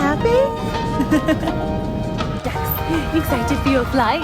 happy? Jax, you excited for your flight?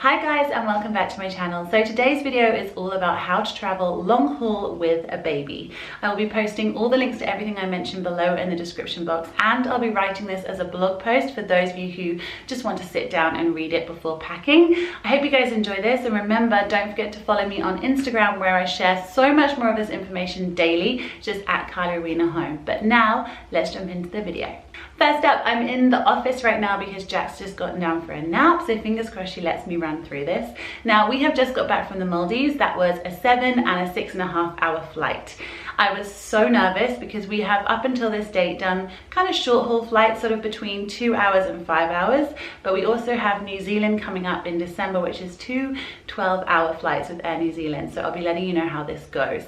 Hi guys, and welcome back to my channel. So today's video is all about how to travel long haul with a baby. I will be posting all the links to everything I mentioned below in the description box, and I'll be writing this as a blog post for those of you who just want to sit down and read it before packing. I hope you guys enjoy this, and remember, don't forget to follow me on Instagram where I share so much more of this information daily, just at Rowena Home. But now, let's jump into the video. First up, I'm in the office right now because Jack's just gotten down for a nap, so fingers crossed she lets me run through this. Now, we have just got back from the Maldives. That was a 7 and a 6.5 hour flight. I was so nervous because we have up until this date done kind of short haul flights, sort of between 2 hours and 5 hours, but we also have New Zealand coming up in December, which is 2 12-hour flights with Air New Zealand, so I'll be letting you know how this goes.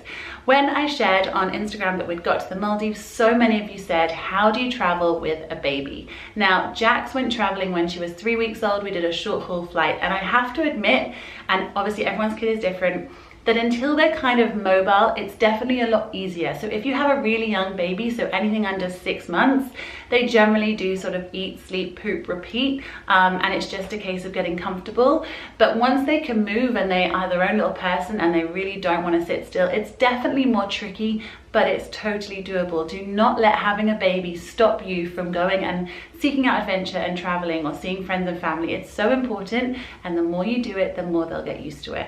When I shared on Instagram that we'd got to the Maldives, so many of you said, how do you travel with a baby? Now, Jax went traveling when she was 3 weeks old. We did a short haul flight, and I have to admit, and obviously everyone's kid is different, that until they're kind of mobile, it's definitely a lot easier. So if you have a really young baby, so anything under 6 months, they generally do sort of eat, sleep, poop, repeat, and it's just a case of getting comfortable. But once they can move and they are their own little person and they really don't want to sit still, it's definitely more tricky, but it's totally doable. Do not let having a baby stop you from going and seeking out adventure and traveling or seeing friends and family. It's so important, and the more you do it, the more they'll get used to it.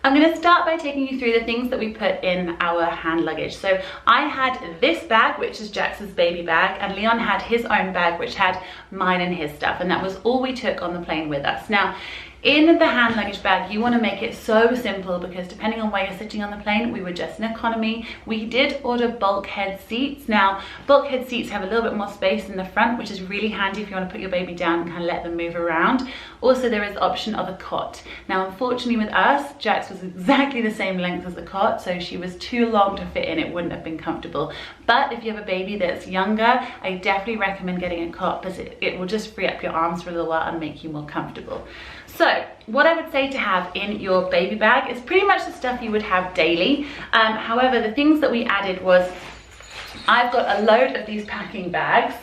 I'm going to start by taking you through the things that we put in our hand luggage. So I had this bag, which is Jax's baby bag, and Leon had his own bag, which had mine and his stuff, and that was all we took on the plane with us. Now, in the hand luggage bag, you want to make it so simple because depending on where you're sitting on the plane, we were just in economy. We did order bulkhead seats. Now, bulkhead seats have a little bit more space in the front, which is really handy if you want to put your baby down and kind of let them move around. Also, there is the option of a cot. Now, unfortunately with us, Jax was exactly the same length as the cot, so she was too long to fit in. It wouldn't have been comfortable. But if you have a baby that's younger, I definitely recommend getting a cot because it will just free up your arms for a little while and make you more comfortable. So what I would say to have in your baby bag is pretty much the stuff you would have daily. However, the things that we added was, I've got a load of these packing bags.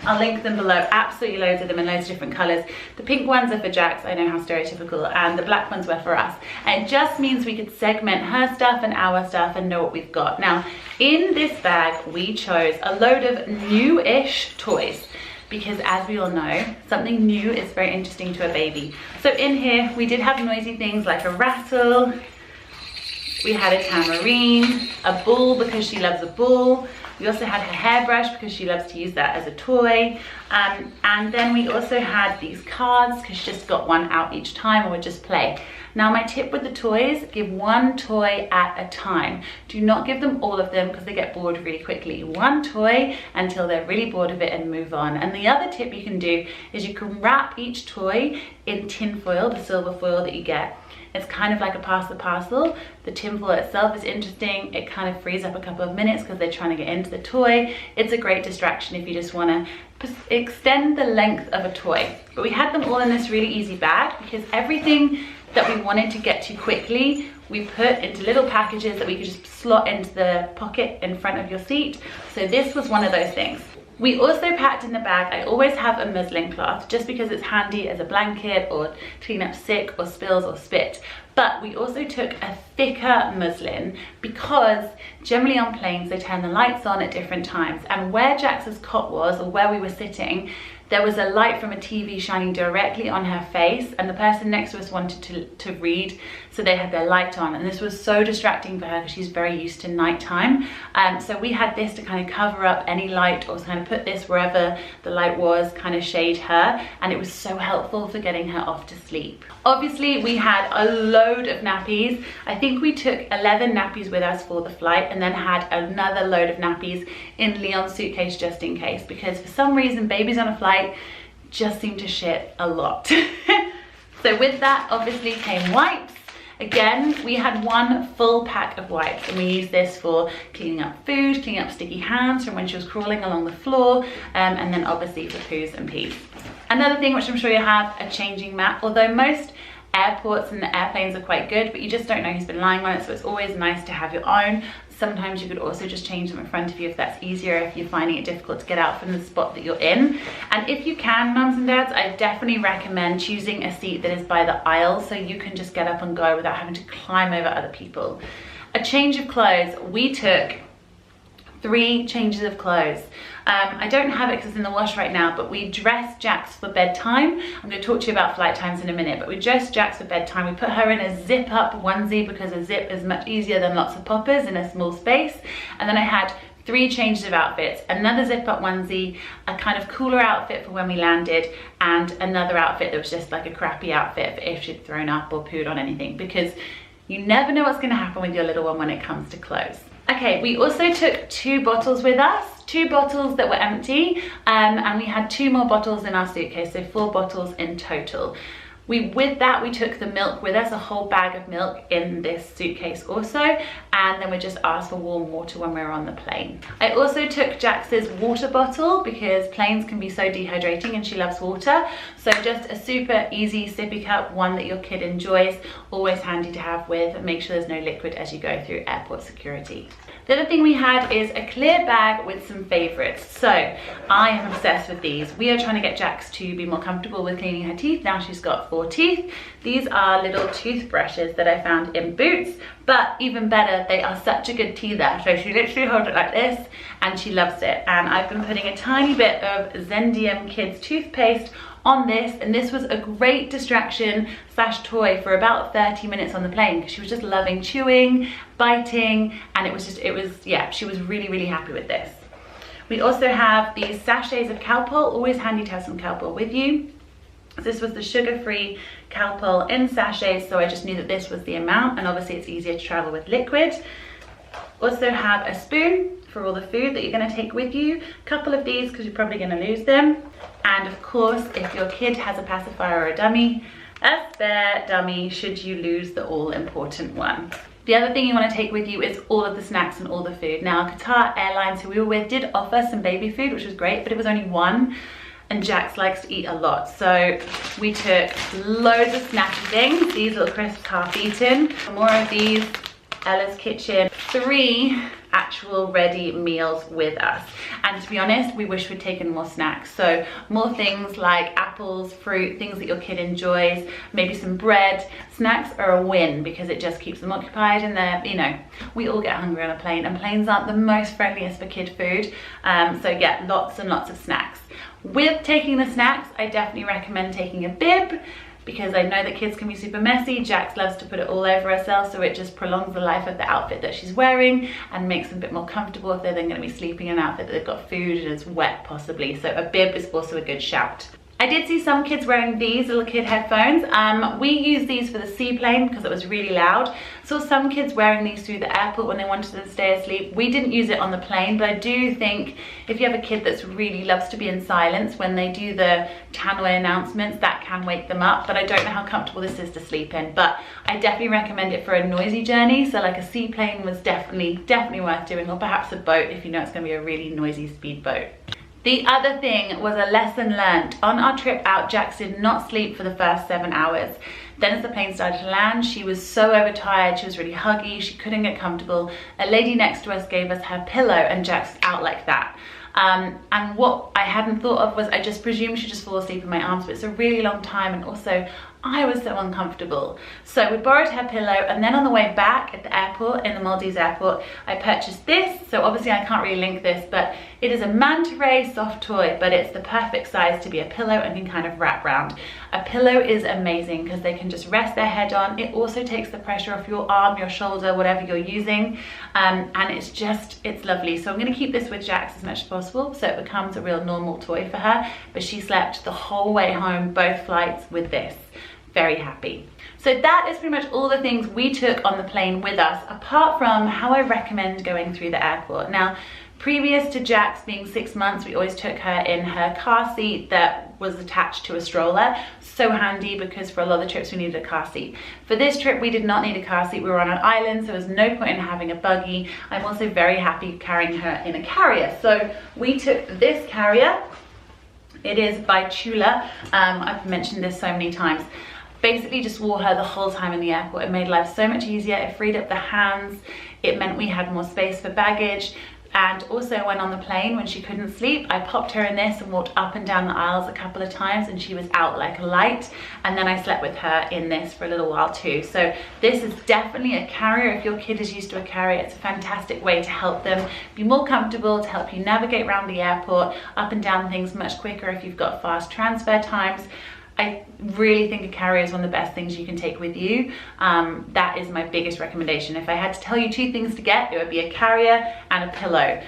I'll link them below, absolutely loads of them in loads of different colours. The pink ones are for Jax, I know how stereotypical, and the black ones were for us. And it just means we could segment her stuff and our stuff and know what we've got. Now, in this bag, we chose a load of new-ish toys, because as we all know, something new is very interesting to a baby. So in here, we did have noisy things like a rattle, we had a tambourine, a ball because she loves a ball, we also had her hairbrush because she loves to use that as a toy, and then we also had these cards because she just got one out each time and would just play. Now, my tip with the toys, give one toy at a time. Do not give them all of them because they get bored really quickly. One toy until they're really bored of it and move on. And the other tip you can do is you can wrap each toy in tin foil, the silver foil that you get. It's kind of like a pass the parcel. The tin foil itself is interesting. It kind of frees up a couple of minutes because they're trying to get into the toy. It's a great distraction if you just want to extend the length of a toy. But we had them all in this really easy bag because everything that we wanted to get to quickly, we put into little packages that we could just slot into the pocket in front of your seat. So this was one of those things. We also packed in the bag, I always have a muslin cloth just because it's handy as a blanket or to clean up sick or spills or spit. But we also took a thicker muslin because generally on planes they turn the lights on at different times, and where Jax's cot was, or where we were sitting, there was a light from a TV shining directly on her face, and the person next to us wanted to read, so they had their light on, and this was so distracting for her because she's very used to nighttime. So we had this to kind of cover up any light, or kind of put this wherever the light was, kind of shade her, and it was so helpful for getting her off to sleep. Obviously, we had a load of nappies. I think we took 11 nappies with us for the flight, and then had another load of nappies in Leon's suitcase just in case, because for some reason babies on a flight just seem to shit a lot. So with that obviously came wipes. Again, we had one full pack of wipes, and we used this for cleaning up food, cleaning up sticky hands from when she was crawling along the floor, and then obviously for poos and pees. Another thing which I'm sure you have, a changing mat. Although most Airports and the airplanes are quite good, but you just don't know who's been lying on it, so it's always nice to have your own. Sometimes you could also just change them in front of you if that's easier, if you're finding it difficult to get out from the spot that you're in. And if you can, mums and dads, I definitely recommend choosing a seat that is by the aisle so you can just get up and go without having to climb over other people. A change of clothes. We took 3 changes of clothes. I don't have it because it's in the wash right now, but we dressed Jax for bedtime. I'm going to talk to you about flight times in a minute, but we dressed Jax for bedtime. We put her in a zip up onesie because a zip is much easier than lots of poppers in a small space. And then I had 3 changes of outfits, another zip up onesie, a kind of cooler outfit for when we landed, and another outfit that was just like a crappy outfit for if she'd thrown up or pooed on anything, because you never know what's going to happen with your little one when it comes to clothes. Okay, we also took 2 bottles with us, 2 bottles that were empty, and we had 2 more bottles in our suitcase, so 4 bottles in total. With that, we took the milk with us, a whole bag of milk in this suitcase also, and then we just asked for warm water when we were on the plane. I also took Jax's water bottle because planes can be so dehydrating and she loves water. So just a super easy sippy cup, one that your kid enjoys, always handy to have with. Make sure there's no liquid as you go through airport security. The other thing we had is a clear bag with some favorites. So I am obsessed with these. We are trying to get Jax to be more comfortable with cleaning her teeth. Now she's got 4 teeth. These are little toothbrushes that I found in Boots, but even better, they are such a good teether. So she literally holds it like this and she loves it. And I've been putting a tiny bit of Zendium Kids toothpaste on this, and this was a great distraction / toy for about 30 minutes on the plane because she was just loving chewing, biting, and she was really happy with this. We also have these sachets of Calpol, always handy to have some Calpol with you. This was the sugar-free Calpol in sachets, so I just knew that this was the amount, and obviously it's easier to travel with liquid. Also have a spoon for all the food that you're going to take with you, a couple of these because you're probably going to lose them, and of course if your kid has a pacifier or a dummy, a spare dummy should you lose the all-important one. The other thing you want to take with you is all of the snacks and all the food. Now Qatar Airlines, who we were with, did offer some baby food, which was great, but it was only 1. And Jax likes to eat a lot, so we took loads of snacky things. These little crisps, half eaten. More of these, Ella's Kitchen. 3 actual ready meals with us, and to be honest, we wish we'd taken more snacks. So more things like apples, fruit, things that your kid enjoys, maybe some bread. Snacks are a win because it just keeps them occupied, and they're, you know, we all get hungry on a plane, and planes aren't the most friendliest for kid food. So yeah, lots and lots of snacks. With taking the snacks, I definitely recommend taking a bib, because I know that kids can be super messy. Jax loves to put it all over herself, so it just prolongs the life of the outfit that she's wearing and makes them a bit more comfortable if they're then going to be sleeping in an outfit that they've got food and is wet possibly. So a bib is also a good shout. I did see some kids wearing these little kid headphones. We used these for the seaplane because it was really loud. Saw some kids wearing these through the airport when they wanted to stay asleep. We didn't use it on the plane, but I do think if you have a kid that's really loves to be in silence when they do the tannoy announcements, that can wake them up. But I don't know how comfortable this is to sleep in, but I definitely recommend it for a noisy journey. So like a seaplane was definitely worth doing, or perhaps a boat if you know it's going to be a really noisy speedboat. The other thing was a lesson learned. On our trip out, Jax did not sleep for the first 7 hours. Then as the plane started to land, she was so overtired, she was really huggy, she couldn't get comfortable. A lady next to us gave us her pillow and Jax was out like that. And what I hadn't thought of was I just presumed she'd just fall asleep in my arms, but it's a really long time, and also I was so uncomfortable. So we borrowed her pillow, and then on the way back at the airport, in the Maldives airport, I purchased this. So obviously I can't really link this, but it is a manta ray soft toy, but it's the perfect size to be a pillow and can kind of wrap round. A pillow is amazing because they can just rest their head on. It also takes the pressure off your arm, your shoulder, whatever you're using. And it's lovely. So I'm gonna keep this with Jax as much as possible so it becomes a real normal toy for her. But she slept the whole way home, both flights, with this. Very happy. So that is pretty much all the things we took on the plane with us, apart from how I recommend going through the airport. Now, previous to Jax being 6 months, we always took her in her car seat that was attached to a stroller. So handy because for a lot of the trips we needed a car seat. For this trip we did not need a car seat. We were on an island, so there was no point in having a buggy. I'm also very happy carrying her in a carrier. So we took this carrier. It is by Chula. I've mentioned this so many times. basically just wore her the whole time in the airport. It made life so much easier. It freed up the hands. It meant we had more space for baggage. And also when on the plane, when she couldn't sleep, I popped her in this and walked up and down the aisles a couple of times, and she was out like a light. And then I slept with her in this for a little while too. So this is definitely a carrier. If your kid is used to a carrier, it's a fantastic way to help them be more comfortable, to help you navigate around the airport, up and down things much quicker if you've got fast transfer times. I really think a carrier is one of the best things you can take with you. That is my biggest recommendation. If I had to tell you 2 things to get, it would be a carrier and a pillow.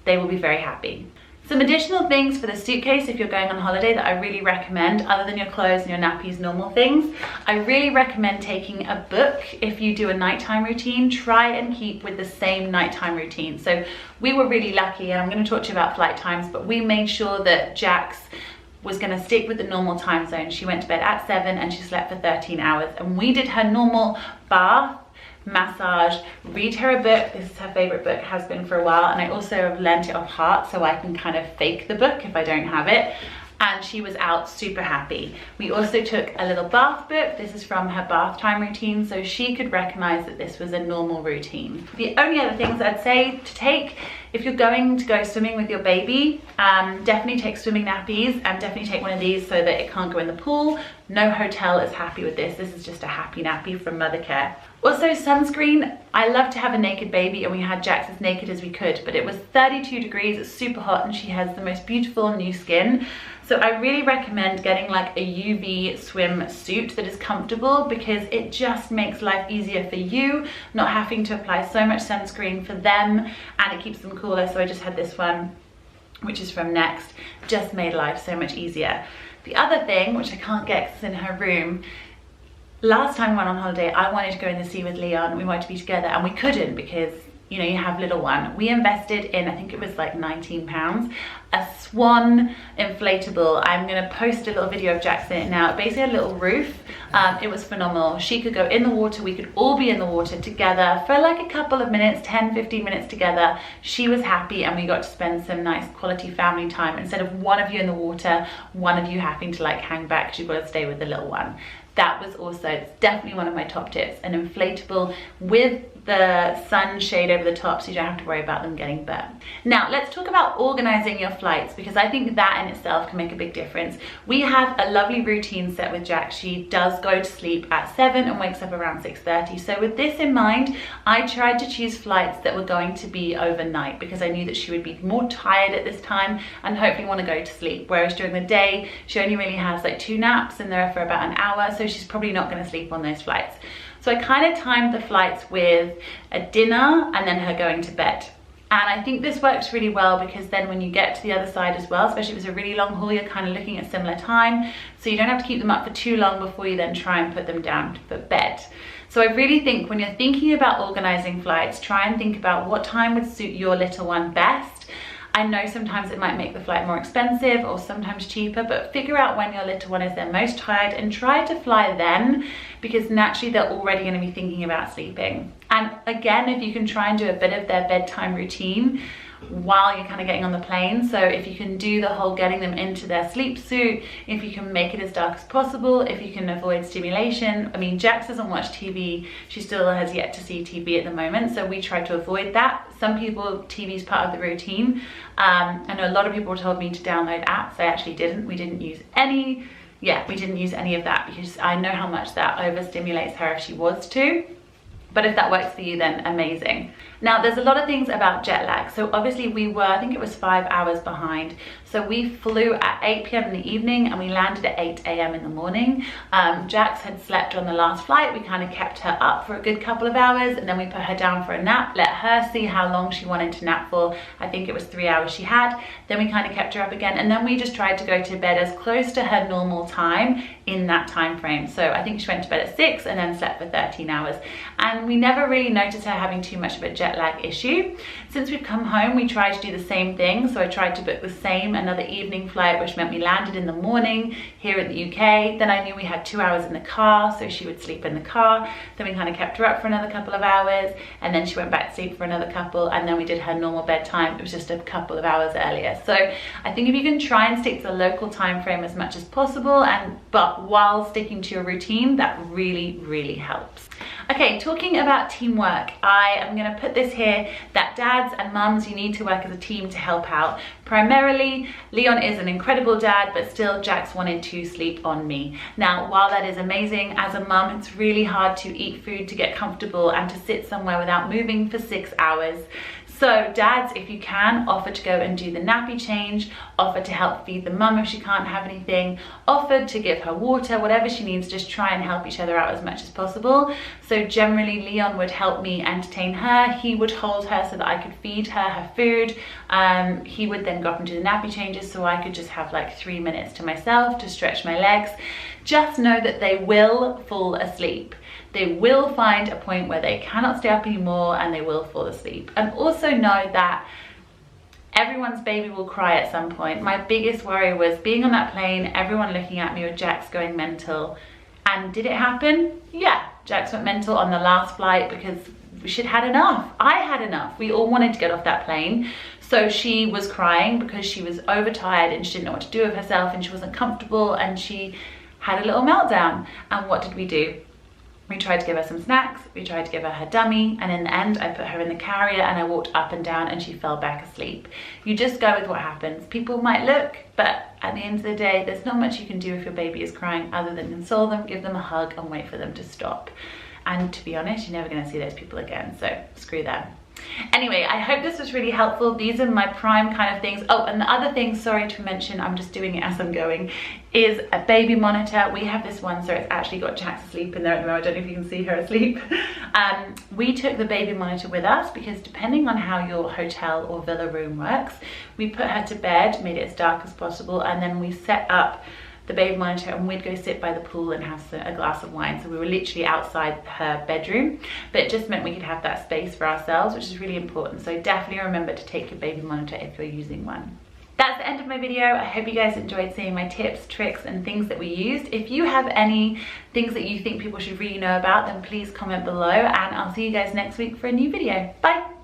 They will be very happy. Some additional things for the suitcase if you're going on holiday that I really recommend, other than your clothes and your nappies, normal things. I really recommend taking a book. If you do a nighttime routine, try and keep with the same nighttime routine. So we were really lucky, and I'm going to talk to you about flight times, but we made sure that Jax was going to stick with the normal time zone. She went to bed at 7 and she slept for 13 hours. And we did her normal bath, massage, read her a book. This is her favorite book, has been for a while. And I also have lent it off heart so I can kind of fake the book if I don't have it. And she was out super happy. We also took a little bath book. This is from her bath time routine, so she could recognize that this was a normal routine. The only other things I'd say to take, if you're going to go swimming with your baby, definitely take swimming nappies, and definitely take one of these so that it can't go in the pool. No hotel is happy with this. This is just a happy nappy from Mothercare. Also sunscreen. I love to have a naked baby, and we had Jax as naked as we could, but it was 32 degrees, it's super hot, and she has the most beautiful new skin. So I really recommend getting like a UV swim suit that is comfortable, because it just makes life easier for you, not having to apply so much sunscreen for them, and it keeps them cooler. So I just had this one, which is from Next, just made life so much easier. The other thing, which I can't get because it's in her room, last time we went on holiday, I wanted to go in the sea with Leon. We wanted to be together, and we couldn't because, you know, you have little one. We invested in, I think it was like £19, a swan inflatable. I'm gonna post a little video of Jax in it now. Basically a little roof. It was phenomenal. She could go in the water. We could all be in the water together for like a couple of minutes, 10-15 minutes together. She was happy, and we got to spend some nice quality family time instead of one of you in the water, one of you having to like hang back because you've got to stay with the little one. That was also, it's definitely one of my top tips, an inflatable with the sunshade over the top so you don't have to worry about them getting burnt. Now let's talk about organizing your flights, because I think that in itself can make a big difference. We have a lovely routine set with Jax. She does go to sleep at 7 and wakes up around 6:30. So with this in mind, I tried to choose flights that were going to be overnight, because I knew that she would be more tired at this time and hopefully want to go to sleep. Whereas during the day, she only really has like 2 naps and they're for about an hour. So she's probably not going to sleep on those flights. So I kind of timed the flights with a dinner and then her going to bed. And I think this works really well, because then when you get to the other side as well, especially if it's a really long haul, you're kind of looking at similar time. So you don't have to keep them up for too long before you then try and put them down for bed. So I really think when you're thinking about organizing flights, try and think about what time would suit your little one best. I know sometimes it might make the flight more expensive or sometimes cheaper, but figure out when your little one is their most tired and try to fly then, because naturally they're already going to be thinking about sleeping. And again, if you can try and do a bit of their bedtime routine while you're kind of getting on the plane. So if you can do the whole getting them into their sleep suit, if you can make it as dark as possible, if you can avoid stimulation. I mean, Jax doesn't watch TV. She still has yet to see TV at the moment. So we try to avoid that. Some people, TV is part of the routine. I know a lot of people told me to download apps. I actually didn't. We didn't use any of that, because I know how much that overstimulates her if she was to. But if that works for you, then amazing. Now, there's a lot of things about jet lag. So obviously we were, I think it was 5 hours behind. So we flew at 8 p.m. in the evening and we landed at 8 a.m. in the morning. Jax had slept on the last flight. We kind of kept her up for a good couple of hours, and then we put her down for a nap, let her see how long she wanted to nap for. I think it was 3 hours she had. Then we kind of kept her up again, and then we just tried to go to bed as close to her normal time in that time frame. So I think she went to bed at 6 and then slept for 13 hours. And and we never really noticed her having too much of a jet lag issue. Since we've come home, we tried to do the same thing. So I tried to book the same, another evening flight, which meant we landed in the morning here in the UK. Then I knew we had 2 hours in the car, so she would sleep in the car. Then we kind of kept her up for another couple of hours, and then she went back to sleep for another couple, and then we did her normal bedtime. It was just a couple of hours earlier. So I think if you can try and stick to the local time frame as much as possible, but while sticking to your routine, that really helps. Okay, talking about teamwork, I am going to put this here that dads and mums, you need to work as a team to help out. Primarily, Leon is an incredible dad, but still Jax wanted to sleep on me. Now, while that is amazing, as a mum, it's really hard to eat food, to get comfortable, and to sit somewhere without moving for 6 hours. So dads, if you can, offer to go and do the nappy change, offer to help feed the mum if she can't have anything, offer to give her water, whatever she needs, just try and help each other out as much as possible. So generally Leon would help me entertain her, he would hold her so that I could feed her food, he would then go up and do the nappy changes so I could just have like 3 minutes to myself to stretch my legs. Just know that they will fall asleep. They will find a point where they cannot stay up anymore and they will fall asleep. And also know that everyone's baby will cry at some point. My biggest worry was being on that plane, everyone looking at me with Jax going mental. And did it happen? Yeah, Jax went mental on the last flight because she'd had enough. I had enough. We all wanted to get off that plane. So she was crying because she was overtired and she didn't know what to do with herself and she wasn't comfortable and she had a little meltdown. And what did we do? We tried to give her some snacks, we tried to give her her dummy, and in the end I put her in the carrier and I walked up and down and she fell back asleep. You just go with what happens. People might look, but at the end of the day, there's not much you can do if your baby is crying other than console them, give them a hug and wait for them to stop. And to be honest, you're never gonna see those people again, so screw them. Anyway, I hope this was really helpful. These are my prime kind of things. Oh, and the other thing, sorry to mention, I'm just doing it as I'm going, is a baby monitor. We have this one, so it's actually got Jax asleep in there at the moment. I don't know if you can see her asleep. We took the baby monitor with us because depending on how your hotel or villa room works, we put her to bed, made it as dark as possible, and then we set up the baby monitor and we'd go sit by the pool and have a glass of wine. So we were literally outside her bedroom, but it just meant we could have that space for ourselves, which is really important. So definitely remember to take your baby monitor if you're using one. That's the end of my video. I hope you guys enjoyed seeing my tips, tricks, and things that we used. If you have any things that you think people should really know about, then please comment below and I'll see you guys next week for a new video. Bye.